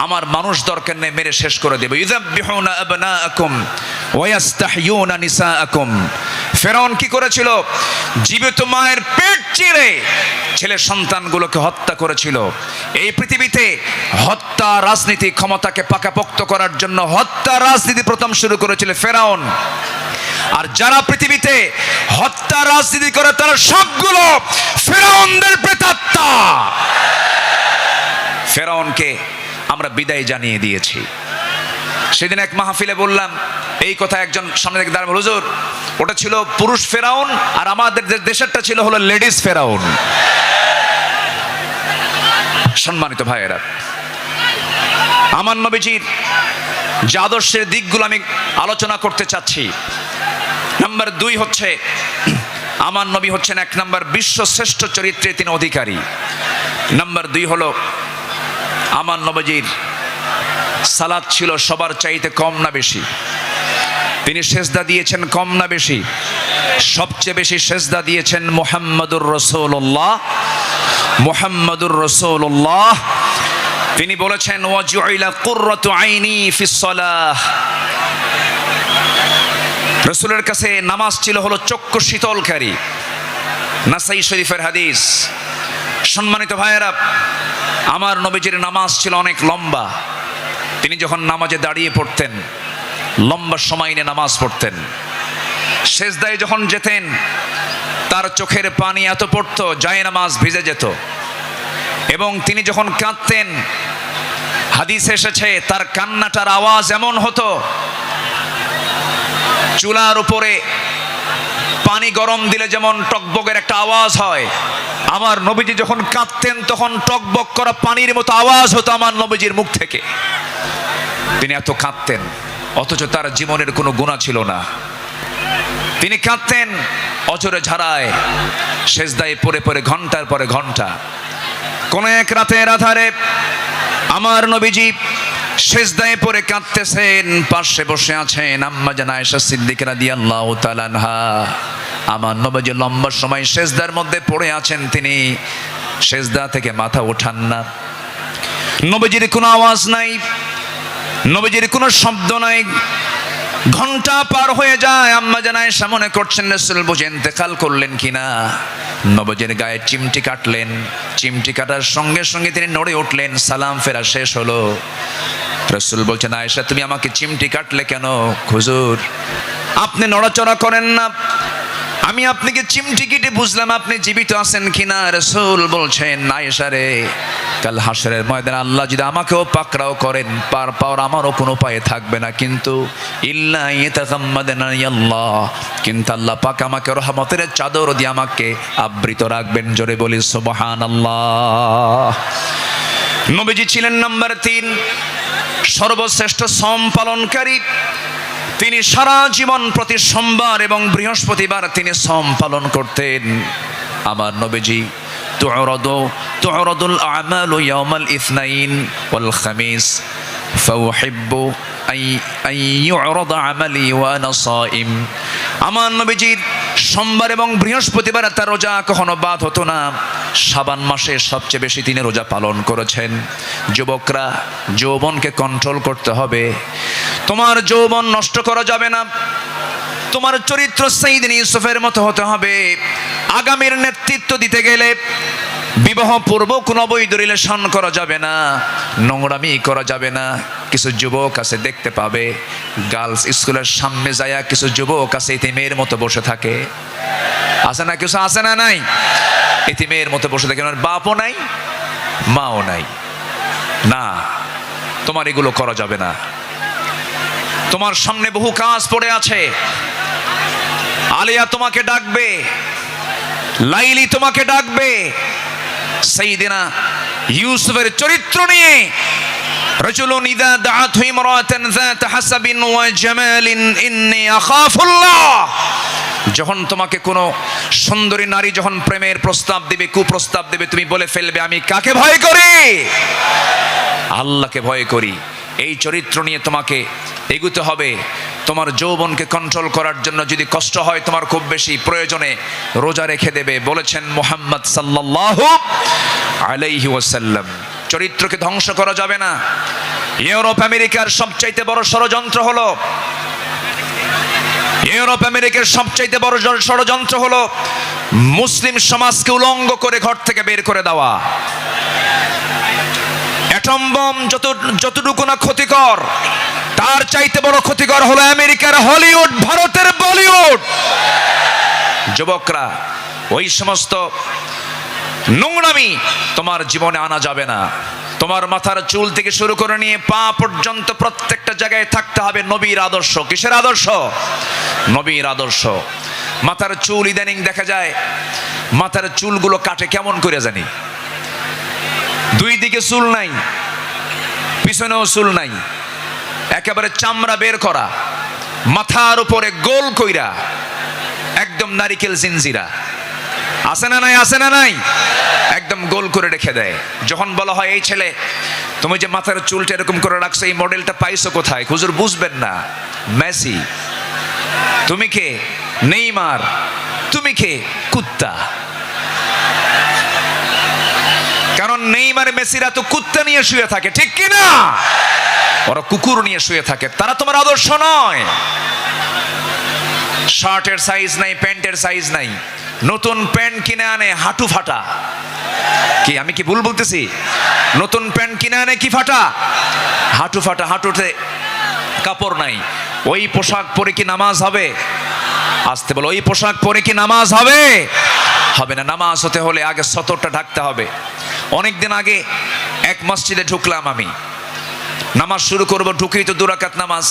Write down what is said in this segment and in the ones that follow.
আমার মানুষ দরকার নেই, মেরে শেষ করে দেব। ইযাববিহুনা আবনাআকুম ওয়া ইস্তাহয়ুনা নিসাআকুম। ফেরাউন কি করেছিল? জীবিত মায়ের পেট চিরে ছেলে সন্তানগুলোকে হত্যা করেছিল। এই পৃথিবীতে হত্যা রাজনীতি, ক্ষমতাকে পাকাপোক্ত করার জন্য হত্যা রাজনীতি প্রথম শুরু করেছিল ফেরাউন। আর যারা পৃথিবীতে হত্যা রাজনীতি করে তারা সবগুলো ফেরাউনদের প্রেতাত্মা। ফেরাউনকে আমরা বিদায় জানিয়ে দিয়েছি। সেদিন এক মাহফিলে বললাম এই কথা, একজন সামনে থেকে দাঁড়াল, হুজুর ওটা ছিল পুরুষ ফেরাউন আর আমাদের দেশেরটা ছিল হলো লেডিস ফেরাউন। সম্মানিত ভাইয়েরা, আমার নবীজির যে আদর্শের দিকগুলো আমি আলোচনা করতে চাচ্ছি, নাম্বার 2 হচ্ছে আমার নবী হচ্ছেন 1 নম্বর বিশ্ব শ্রেষ্ঠ চরিত্রের তিনি অধিকারী। নাম্বার 2 হলো আমার নবীজির সালাত ছিল সবার চাইতে কম না বেশি? তিনি সেজদা দিয়েছেন কম না বেশি? সবচেয়ে বেশি সেজদা দিয়েছেন মুহাম্মাদুর রাসূলুল্লাহ। মুহাম্মাদুর রাসূলুল্লাহ তিনি বলেছেন ওয়াজুইলা কুররাতু আইনি ফিস সালাহ। রাসূলের কাছে নামাজ ছিল হলো চক্ষু শীতলকারী। নাসাই শরীফের হাদিস। সম্মানিত ভাইয়েরা, আমার নবীজির নামাজ ছিল অনেক লম্বা। তিনি যখন নামাজে দাঁড়িয়ে পড়তেন লম্বা সময় নিয়ে নামাজ পড়তেন। সেজদায় যখন যেতেন তার চোখের পানি এত পড়তো যায় নামাজ ভিজে যেত। এবং তিনি যখন কাঁদতেন হাদিসে এসেছে তার কান্নাটার আওয়াজ এমন হতো চুলার উপরে পানি গরম দিলে যেমন টকবকের একটা আওয়াজ হয়, আমার নবীজি যখন কাঁদতেন তখন টকবক করা পানির মতো আওয়াজ হতো আমার নবীজির মুখ থেকে। তিনি এত কাঁদতেন, অথচ তার জীবনের কোনো গুনাহ ছিল না। তিনি কাঁদতেন অঝরে ঝাড়ায়, সেজদায় পড়ে পড়ে ঘন্টার পরে ঘন্টা। কোন এক রাতের আধারে আমার নবীজি সেজদায় পড়ে কাঁদতেছেন, পাশে বসে আছেন আম্মা জান আয়েশা সিদ্দিকা রাদিয়াল্লাহু তাআলা আনহা। আমার নবীজি লম্বা সময় সেজদার মধ্যে পড়ে আছেন, তিনি সেজদা থেকে মাথা ওঠান না। নবীজির কোনো আওয়াজ নাই, নবীজির কোনো শব্দ নাই। ঘন্টা পার হয়ে যায়, আম্মা জান আয়েশা মনে করছেন রাসূল বুঝে ইন্তেকাল করলেন কিনা। নবীজির গায়ে চিমটি কাটলেন, চিমটি কাটার সঙ্গে সঙ্গে তিনি নড়ে উঠলেন। সালাম ফেরা শেষ হলো। রাসূল বলছেন আয়েশা তুমি আমাকে চিমটি কাটলে কেন? হুজুর আপনি নড়াচড়া করেন না, আমি আপনাকে চিমটি কেটে বুঝলাম আপনি জীবিত আছেন কিনা। রাসূল বলছেন আয়েশা রে, কাল হাসরের ময়দানে আল্লাহ যদি আমাকেও পাকড়াও করেন পার পাওয়ার আমারও কোনো উপায় থাকবে না, কিন্তু ইল্লা ইয়াতাগাম্মাদানি আল্লাহ, কিন্তু আল্লাহ পাক আমাকে রহমতের চাদর দিয়ে আমাকে আবৃত রাখবেন। জোরে বলি সুবহানাল্লাহ। নবীজি ছিলেন নাম্বার 3 সর্বশ্রেষ্ঠ সম পালনকারী। তিনি সারা জীবন প্রতি সোমবার এবং বৃহস্পতিবার তিনি সম পালন করতেন। আমার নবীজি তু'রাদুল আ'মালু ইয়াওমাল ইসনাইন ওয়াল খামিস ফাউহিব্বু আন ইউ'রাদা আমালি ওয়া আনা সাইম। আমার নবীজির সোমবার এবং বৃহস্পতিবার তার রোজা কখনো বাদ হতো না। শাবান মাসে সবচেয়ে বেশি তিনি রোজা পালন করেছেন। যুবকরা, যৌবনকে কন্ট্রোল করতে হবে। তোমার যৌবন নষ্ট করা যাবে না। তোমার চরিত্র সাইয়েদনা ইউসুফের মতো হতে হবে। আগামীর নেতৃত্ব দিতে গেলে বিবাহ পূর্ব কোনো অবৈধ রিলেশন করা যাবে না, নোংরামি করা যাবে না। কিছু যুবক আছে দেখতে পাবে গার্লস স্কুলের সামনে যায় কিছু যুবক আছে ইতিমের মতো বসে থাকে। আছে না? কিছু আছে না? নাই? ইতিমের মতো বসে থাকে, বাপও নাই মাও নাই। না, তোমার এগুলো করা যাবে না। তোমার সামনে বহু কাজ পড়ে আছে। আলিয়া তোমাকে ডাকবে, লাইলি তোমাকে ডাকবে। সাইয়েদনা ইউসুফের চরিত্র নিয়ে রাজুলুন ইযা দাআতহু ইমরাতান যাত হাসাবিন ওয়া জামালিন ইন্নী আখাফুল্লাহ। যখন তোমাকে কোনো সুন্দরী নারী যখন প্রেমের প্রস্তাব দেবে, কুপ্রস্তাব দেবে, তুমি বলে ফেলবে আমি কাকে ভয় করি? আল্লাহকে ভয় করি। এই চরিত্র নিয়ে তোমাকে এগুতে হবে। তোমার যৌবনকে কন্ট্রোল করার জন্য যদি কষ্ট হয় তোমার খুব বেশি, প্রয়োজনে রোজা রেখে দেবে। বলেছেন মুহাম্মদ সাল্লাল্লাহু আলাইহি ওয়াসাল্লাম, চরিত্রকে ধ্বংস করা যাবে না। ইউরোপ আমেরিকার সবচাইতে বড় ষড়যন্ত্র হলো মুসলিম সমাজকে উলঙ্গ করে ঘর থেকে বের করে দেওয়া। অ্যাটম বম যতটুকু না ক্ষতিকর, তার চাইতে বড় ক্ষতিকর হলো আমেরিকার হলিউড, ভারতের বলিউড। যুবকরা, ওই সমস্ত নোংরামি তোমার জীবনে আনা যাবে না। তোমার মাথার চুল থেকে শুরু করে নিয়ে পা পর্যন্ত প্রত্যেকটা জায়গায় থাকতে হবে নবীর আদর্শ। কিসের আদর্শ? নবীর আদর্শ। মাথার চুল ইদানিং দেখা যায় মাথার চুলগুলো কাটে কেমন করে জানি, দুই দিকে চুল নাই, পিছনেও চুল নাই, একেবারে চামড়া বের করা, মাথার উপরে গোল কইরা একদম নারিকেল জিনজিরা। আছে না নাই? আছে না নাই? একদম গোল করে রেখে দেয়। যখন বলা হয় এই ছেলে তুমি যে মাথার চুলটা এরকম করে রাখছো, এই মডেলটা পাইছো কোথায়? হুজুর বুঝবেন না, মেসি। তুমি কে? নেইমার। তুমি কে? কুত্তা। কারণ নেইমার মেসিরা তো কুত্তা নিয়ে শুয়ে থাকে, ঠিক কি না? ওরা কুকুর নিয়ে শুয়ে থাকে, তারা তোমার আদর্শ নয়। শার্টের সাইজ নাই, প্যান্টের সাইজ নাই, নতুন প্যান্ট কিনে আনে হাঁটু ফাটা। কি আমি কি ভুল বলতেছি? নতুন প্যান্ট কিনে আনে কি ফাটা? হাঁটু ফাটা, হাঁটুতে কাপড় নাই। ওই পোশাক পরে কি নামাজ হবে? আসতে বলো, ওই পোশাক পরে কি নামাজ হবে? হবে না। নামাজ হতে হলে আগে সতরটা ঢাকতে হবে। অনেকদিন আগে এক মসজিদে ঢুকলাম, আমি নামাজ শুরু করব, ঢুকেই তো 2 রাকাত নামাজ।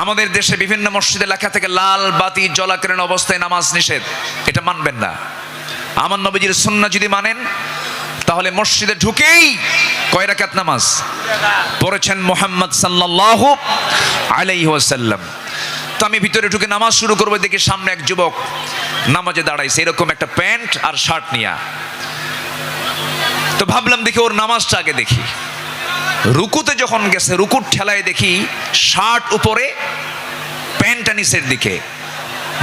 আমাদের দেশে বিভিন্ন মসজিদে লেখা থেকে লাল বাতি জ্বলাকালীন অবস্থায় নামাজ নিষেধ। এটা মানবেন না। আমার নবীজির সুন্নাহ যদি মানেন তাহলে মসজিদে ঢুকেই কয় রাকাত নামাজ পড়েছেন মুহাম্মদ সাল্লাল্লাহু আলাইহি ওয়াসাল্লাম। তো আমি ভিতরে ঢুকে নামাজ শুরু করবো, দেখি সামনে এক যুবক নামাজে দাঁড়াইছে, এরকম একটা প্যান্ট আর শার্ট নিয়া। তো ভাবলাম দেখি ওর নামাজটা আগে দেখি। রুকুতে যখন গেছে, রুকুর ঠেলায় দেখি শার্ট উপরে, প্যান্টটা নিচের দিকে,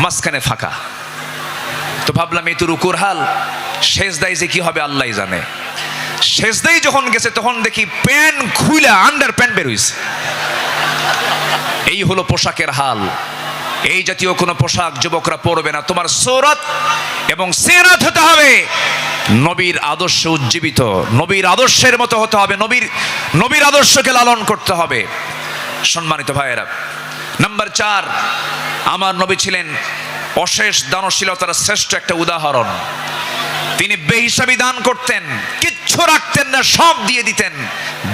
মাঝখানে ফাঁকা। তো ভাবলাম এই তো রুকুর হাল, সেজদায় যে কি হবে আল্লাহ জানে। সেজদায় যখন গেছে তখন দেখি প্যান্ট খুইলা আন্ডার প্যান্ট বের হইছে। এই হলো পোশাকের হাল। এই জাতীয় কোনো পোশাক যুবকরা পরবে না। তোমার সূরত এবং সিরাত হতে হবে নবীর আদর্শে উজ্জীবিত, নবীর আদর্শের মতো হতে হবে, নবীর আদর্শকে লালন করতে হবে। সম্মানিত ভাইয়েরা, নাম্বার 4, আমার নবী ছিলেন অশেষ দানশীলতার শ্রেষ্ঠ একটা উদাহরণ। তিনি বেহিসাবি দান করতেন, কিচ্ছু রাখতেন না, সব দিয়ে দিতেন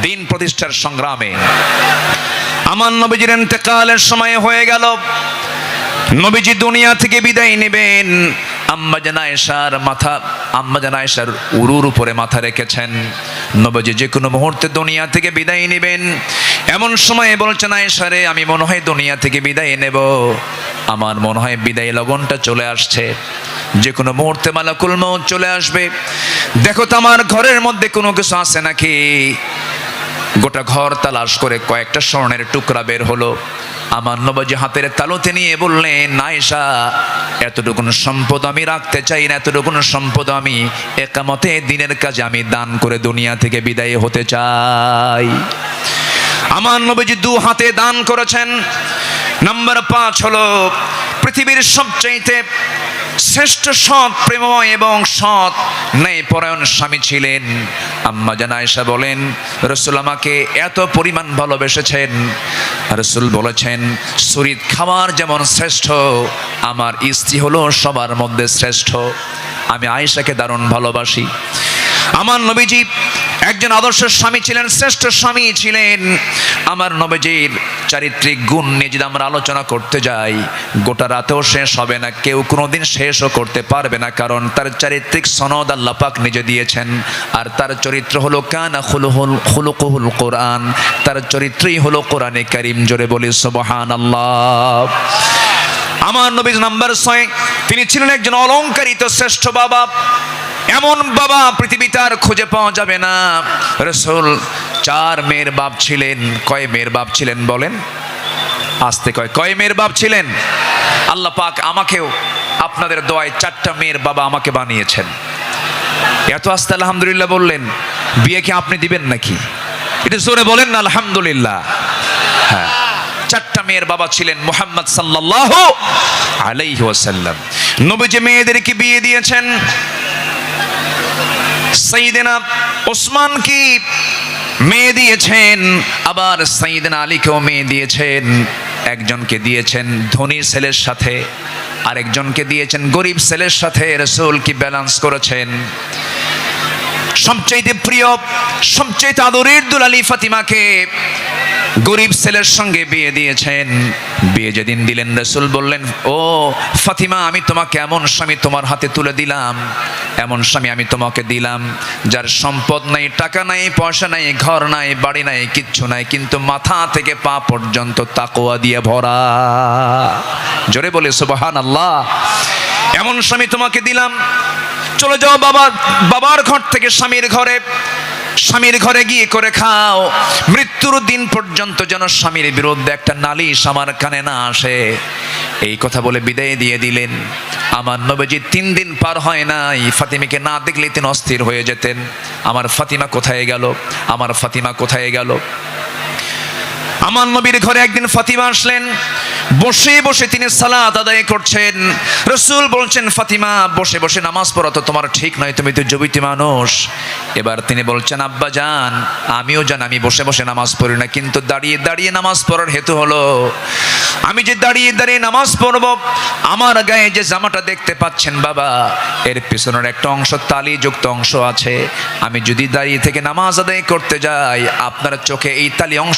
দিন প্রতিষ্ঠার সংগ্রামে। আমার নবীজির ইন্তেকালের সময় হয়ে গেল, নবীজি দুনিয়া থেকে বিদায় নেবেন। আম্মা জান আয়েশার উরুর উপরে মাথা রেখেছেন। নবীজি যে কোনো মুহূর্তে দুনিয়া থেকে বিদায় নেবেন। এমন সময় বলছেন, আয়েশা রে, আমি মনে হয় দুনিয়া থেকে বিদায় নেব, আমার মনে হয় বিদায় লগনটা চলে আসছে, যে কোনো মুহূর্তে মালাকুল মউত চলে আসবে। দেখো তো আমার ঘরের মধ্যে কোনো কিছু আছে নাকি। গোটা ঘর তালাশ করে কয়েকটা স্বর্ণের টুকরা বের হলো। আমার নবীজি হাতের তালুতে নিয়ে বললেন, আয়েশা, এতটুকুন সম্পদ আমি রাখতে চাই না, এতটুকুন সম্পদ আমি একামতে দিনের কাজে আমি দান করে দুনিয়া থেকে বিদায় হতে চাই। আমার নবীজি 2 হাতে দান করেছেন। নাম্বার 5 হলো পৃথিবীর সবচাইতে শ্রেষ্ঠ সৎ, প্রেমময় এবং সৎ ন্যায়পরায়ণ স্বামী ছিলেন। আম্মা জান আয়েশা বলেন, রাসূল আমাকে এত পরিমাণ ভালোবেসেছেন, রাসূল বলেছেন শরীর খাবার যেমন শ্রেষ্ঠ, আমার স্ত্রী হলো সবার মধ্যে শ্রেষ্ঠ। আমি আয়েশাকে দারুণ ভালোবাসি। আমার নবীজি একজন আদর্শ স্বামী ছিলেন, শ্রেষ্ঠ স্বামী ছিলেন। আমার নবীজির চারিত্রিক গুণ নিয়ে যদি আমরা আলোচনা করতে যাই, গোটা রাতেও শেষ হবে না, কেউ কোনোদিন শেষও করতে পারবে না। কারণ তার চারিত্রিক সনদ আল্লাহ পাক নিজে দিয়েছেন। আর তার চরিত্র হলো কানা খুলুকুহুল কোরআন, তার চরিত্রই হলো কোরআনে কারীম। জোরে বলি সুবহানাল্লাহ। আমার নবী নাম্বার 6, তিনি ছিলেন একজন অলংকারিত শ্রেষ্ঠ বাবা। এমন বাবা পৃথিবীতে আর খুঁজে পাওয়া যাবে না। রাসূল 4 মেয়ের বাপ ছিলেন। কয় মেয়ের বাপ ছিলেন বলেন? আস্তে কয় মেয়ের বাপ ছিলেন? আল্লাহ পাক আমাকেও আপনাদের দোয়ায় 4টা মেয়ের বাবা আমাকে বানিয়েছেন। এত আস্তে আলহামদুলিল্লাহ বললেন, বিয়ে কি আপনি দিবেন নাকি? একটু জোরে বলেন না আলহামদুলিল্লাহ। হ্যাঁ, 4টা মেয়ের বাবা ছিলেন মুহাম্মদ সাল্লাল্লাহু আলাইহি ওয়াসাল্লাম। নবীজি মেয়েদেরকে বিয়ে দিয়েছেন। সাইয়েদনা ওসমান কি মেয়ে দিয়েছেন, আবার সাইয়েদনা আলীকেও মেয়ে দিয়েছেন। একজনকে দিয়েছেন ধনী ছেলের সাথে, আরেকজনকে দিয়েছেন গরিব ছেলের সাথে। রাসূল কি ব্যালেন্স করেছেন। সবচেয়ে প্রিয়, সবচেয়ে আদরের দুলালি ফাতিমাকে গরিব ছেলের সঙ্গে বিয়ে দিয়েছেন। বিয়ে যেদিন দিলেন রাসূল বললেন, ও ফাতিমা, আমি তোমাকে এমন স্বামী তোমার হাতে তুলে দিলাম, এমন স্বামী আমি তোমাকে দিলাম যার সম্পদ নাই, টাকা নাই, পয়সা নাই, ঘর নাই, বাড়ি নাই, কিচ্ছু নাই, কিন্তু মাথা থেকে পা পর্যন্ত তাকওয়া দিয়ে ভরা। জোরে বলে সুবহানাল্লাহ। এমন স্বামী তোমাকে দিলাম। চলে যাও বাবার ঘর থেকে স্বামীর ঘরে গিয়ে করে খাও। মৃত্যুর দিন পর্যন্ত যেন স্বামীর বিরুদ্ধে একটা নালিশ আমার কানে না আসে। এই কথা বলে বিদায় দিয়ে দিলেন। আমার নবীজি 3 দিন পার হয় নাই, ফাতিমাকে না দেখলে তিনি অস্থির হয়ে যেতেন। আমার ফাতিমা কোথায় গেল, আমার ফাতিমা কোথায় গেল। আমার নবীর ঘরে একদিন ফাতিমা আসলেন। বসে বসে তিনি সালাত আদায় করছেন। রাসূল বলছেন, ফাতিমা, বসে বসে নামাজ পড়া তো তোমার ঠিক নয়, তুমি তো যুবতী মানুষ। এবার তিনি বলছেন, আব্বা জান, আমিও জান আমি বসে বসে নামাজ পড়ি না, কিন্তু দাঁড়িয়ে দাঁড়িয়ে নামাজ পড়ার হেতু হলো আমি যে দাঁড়িয়ে দাঁড়িয়ে নামাজ পড়ব, আমার গায়ে যে জামাটা দেখতে পাচ্ছেন বাবা, এর পিছনের একটা অংশ তালিযুক্ত অংশ আছে। আমি যদি দাঁড়িয়ে থেকে নামাজ আদায় করতে যাই, আপনার চোখে এই তালি অংশ